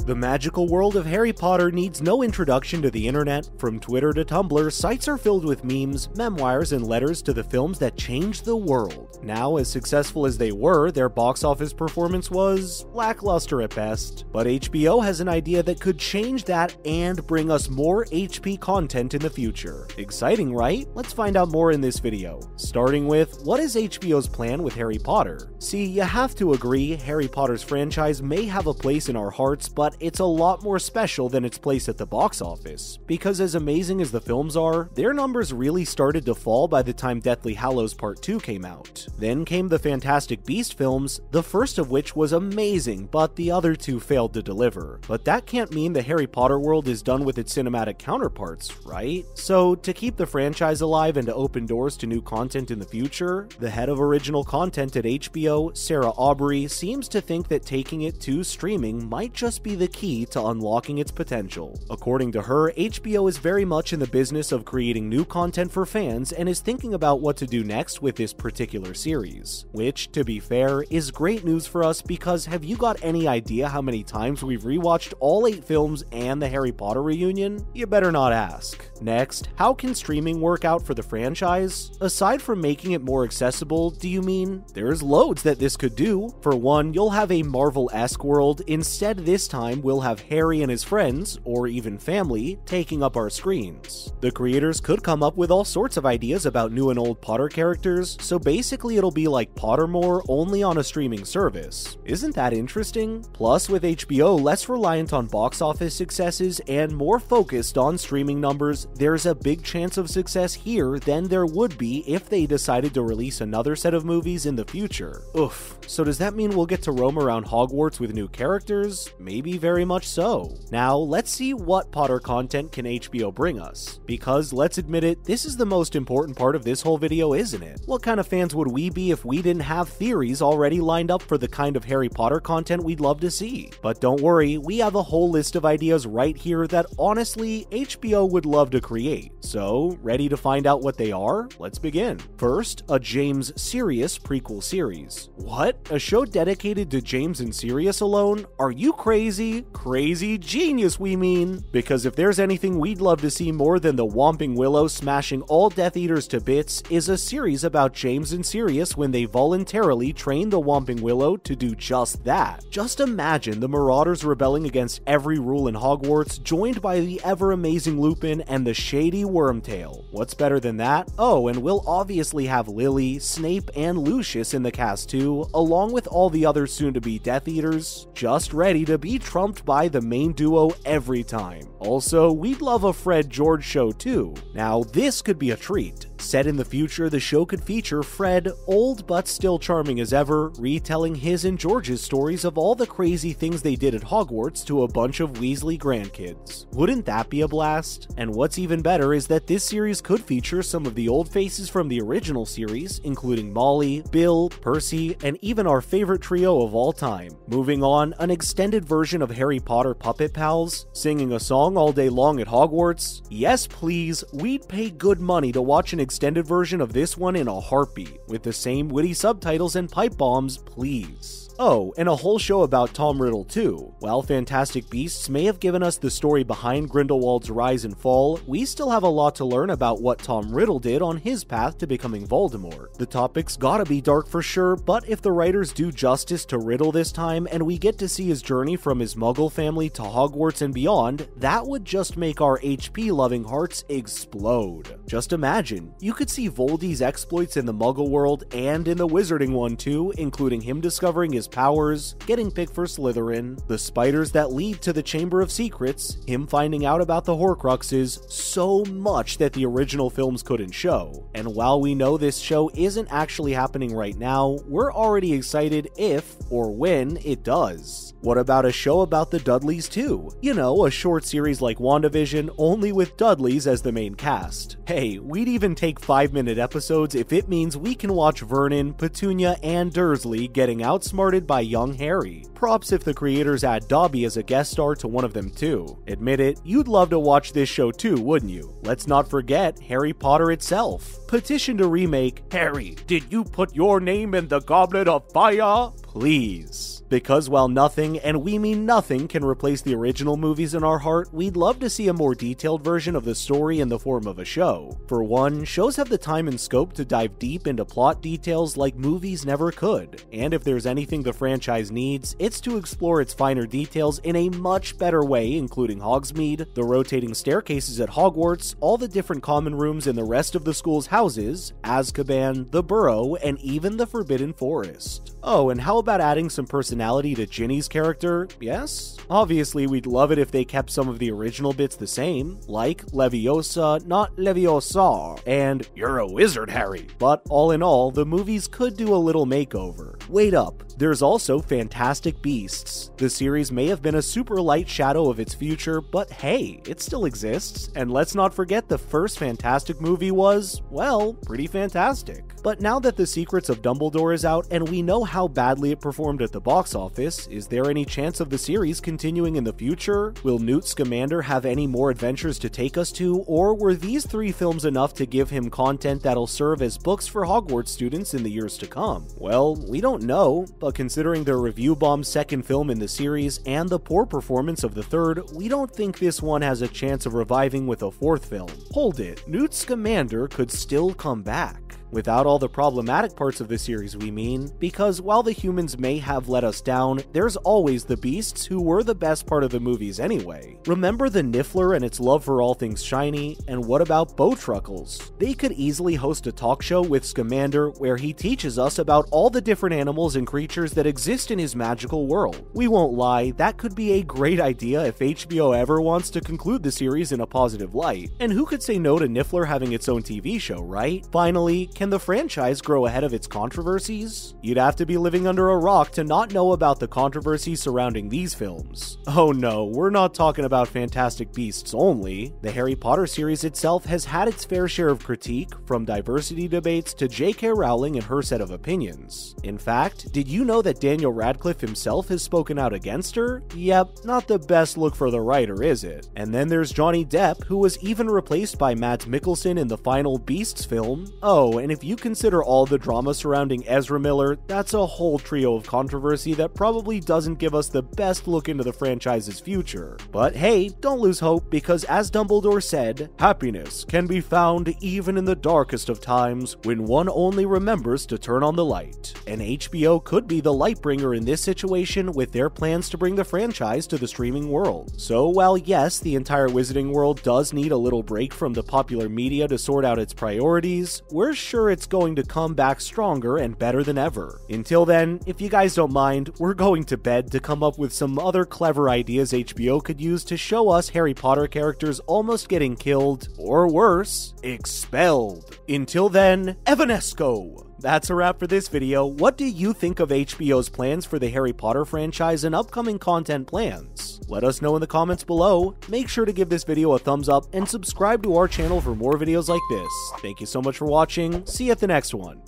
The magical world of Harry Potter needs no introduction to the internet. From Twitter to Tumblr, sites are filled with memes, memoirs, and letters to the films that changed the world. Now, as successful as they were, their box office performance was lackluster at best. But HBO has an idea that could change that and bring us more HP content in the future. Exciting, right? Let's find out more in this video. Starting with, what is HBO's plan with Harry Potter? See, you have to agree, Harry Potter's franchise may have a place in our hearts, but it's a lot more special than its place at the box office. Because as amazing as the films are, their numbers really started to fall by the time Deathly Hallows Part 2 came out. Then came the Fantastic Beasts films, the first of which was amazing, but the other two failed to deliver. But that can't mean the Harry Potter world is done with its cinematic counterparts, right? So, to keep the franchise alive and to open doors to new content in the future, the head of original content at HBO, Sarah Aubrey, seems to think that taking it to streaming might just be the key to unlocking its potential. According to her, HBO is very much in the business of creating new content for fans and is thinking about what to do next with this particular series. Which, to be fair, is great news for us because have you got any idea how many times we've rewatched all 8 films and the Harry Potter reunion? You better not ask. Next, how can streaming work out for the franchise? Aside from making it more accessible, do you mean? There's loads that this could do. For one, you'll have a Marvel-esque world. Instead, this time we'll have Harry and his friends, or even family, taking up our screens. The creators could come up with all sorts of ideas about new and old Potter characters, so basically it'll be like Pottermore only on a streaming service. Isn't that interesting? Plus, with HBO less reliant on box office successes and more focused on streaming numbers, there's a big chance of success here than there would be if they decided to release another set of movies in the future. Oof. So does that mean we'll get to roam around Hogwarts with new characters? Maybe very much so. Now, let's see what Potter content can HBO bring us. Because, let's admit it, this is the most important part of this whole video, isn't it? What kind of fans would we be if we didn't have theories already lined up for the kind of Harry Potter content we'd love to see? But don't worry, we have a whole list of ideas right here that honestly, HBO would love to create. So, ready to find out what they are? Let's begin. First, a James Sirius prequel series. What? A show dedicated to James and Sirius alone? Are you crazy? Crazy genius, we mean. Because if there's anything we'd love to see more than the Whomping Willow smashing all Death Eaters to bits, is a series about James and Sirius when they voluntarily train the Whomping Willow to do just that. Just imagine the Marauders rebelling against every rule in Hogwarts, joined by the ever-amazing Lupin and the shady Wormtail. What's better than that? Oh, and we'll obviously have Lily, Snape, and Lucius in the cast too, along with all the other soon-to-be Death Eaters, just ready to be trumped by the main duo every time. Also, we'd love a Fred George show too. Now, this could be a treat. Set in the future, the show could feature Fred, old but still charming as ever, retelling his and George's stories of all the crazy things they did at Hogwarts to a bunch of Weasley grandkids. Wouldn't that be a blast? And what's even better is that this series could feature some of the old faces from the original series, including Molly, Bill, Percy, and even our favorite trio of all time. Moving on, an extended version of Harry Potter Puppet Pals, singing a song all day long at Hogwarts? Yes, please, we'd pay good money to watch an extended version of this one in a heartbeat, with the same witty subtitles and pipe bombs, please. Oh, and a whole show about Tom Riddle too. While Fantastic Beasts may have given us the story behind Grindelwald's rise and fall, we still have a lot to learn about what Tom Riddle did on his path to becoming Voldemort. The topic's gotta be dark for sure, but if the writers do justice to Riddle this time and we get to see his journey from his Muggle family to Hogwarts and beyond, that would just make our HP-loving hearts explode. Just imagine, you could see Voldy's exploits in the Muggle world and in the Wizarding one too, including him discovering his powers, getting picked for Slytherin, the spiders that lead to the Chamber of Secrets, him finding out about the Horcruxes, so much that the original films couldn't show. And while we know this show isn't actually happening right now, we're already excited if, or when, it does. What about a show about the Dudleys too? You know, a short series like WandaVision, only with Dudleys as the main cast. Hey, we'd even take 5-minute episodes if it means we can watch Vernon, Petunia, and Dursley getting outsmarted by young Harry. Props if the creators add Dobby as a guest star to one of them too. Admit it, you'd love to watch this show too, wouldn't you? Let's not forget Harry Potter itself. Petition to remake Harry, did you put your name in the Goblet of Fire? please. Because while nothing, and we mean nothing, can replace the original movies in our heart, we'd love to see a more detailed version of the story in the form of a show. For one, shows have the time and scope to dive deep into plot details like movies never could, and if there's anything the franchise needs, it's to explore its finer details in a much better way, including Hogsmeade, the rotating staircases at Hogwarts, all the different common rooms in the rest of the school's houses, Azkaban, the Burrow, and even the Forbidden Forest. Oh, and how about adding some personality to Ginny's character? Yes? Obviously, we'd love it if they kept some of the original bits the same, like Leviosa, not Leviosa, and "You're a wizard, Harry." But all in all, the movies could do a little makeover. Wait up, there's also Fantastic Beasts. The series may have been a super light shadow of its future, but hey, it still exists. And let's not forget the first Fantastic movie was, well, pretty fantastic. But now that The Secrets of Dumbledore is out and we know how badly it performed at the box office, is there any chance of the series continuing in the future? Will Newt Scamander have any more adventures to take us to, or were these 3 films enough to give him content that'll serve as books for Hogwarts students in the years to come? Well, we don't know, but considering their review bomb's second film in the series and the poor performance of the third, we don't think this one has a chance of reviving with a 4th film. Hold it, Newt Scamander could still come back. Without all the problematic parts of the series, we mean, because while the humans may have let us down, there's always the beasts who were the best part of the movies anyway. Remember the Niffler and its love for all things shiny? And what about Bowtruckles? They could easily host a talk show with Scamander where he teaches us about all the different animals and creatures that exist in his magical world. We won't lie, that could be a great idea if HBO ever wants to conclude the series in a positive light. And who could say no to Niffler having its own TV show, right? Finally, can the franchise grow ahead of its controversies? You'd have to be living under a rock to not know about the controversies surrounding these films. Oh no, we're not talking about Fantastic Beasts only. The Harry Potter series itself has had its fair share of critique, from diversity debates to J.K. Rowling and her set of opinions. In fact, did you know that Daniel Radcliffe himself has spoken out against her? Yep, not the best look for the writer, is it? And then there's Johnny Depp, who was even replaced by Mads Mikkelsen in the final Beasts film. Oh, and if you consider all the drama surrounding Ezra Miller, that's a whole trio of controversy that probably doesn't give us the best look into the franchise's future. But hey, don't lose hope, because as Dumbledore said, happiness can be found even in the darkest of times when one only remembers to turn on the light. And HBO could be the light bringer in this situation with their plans to bring the franchise to the streaming world. So while yes, the entire Wizarding world does need a little break from the popular media to sort out its priorities, we're sure it's going to come back stronger and better than ever. Until then, if you guys don't mind, we're going to bed to come up with some other clever ideas HBO could use to show us Harry Potter characters almost getting killed, or worse, expelled. Until then, Evanesco! That's a wrap for this video. What do you think of HBO's plans for the Harry Potter franchise and upcoming content plans? Let us know in the comments below. Make sure to give this video a thumbs up and subscribe to our channel for more videos like this. Thank you so much for watching. See you at the next one.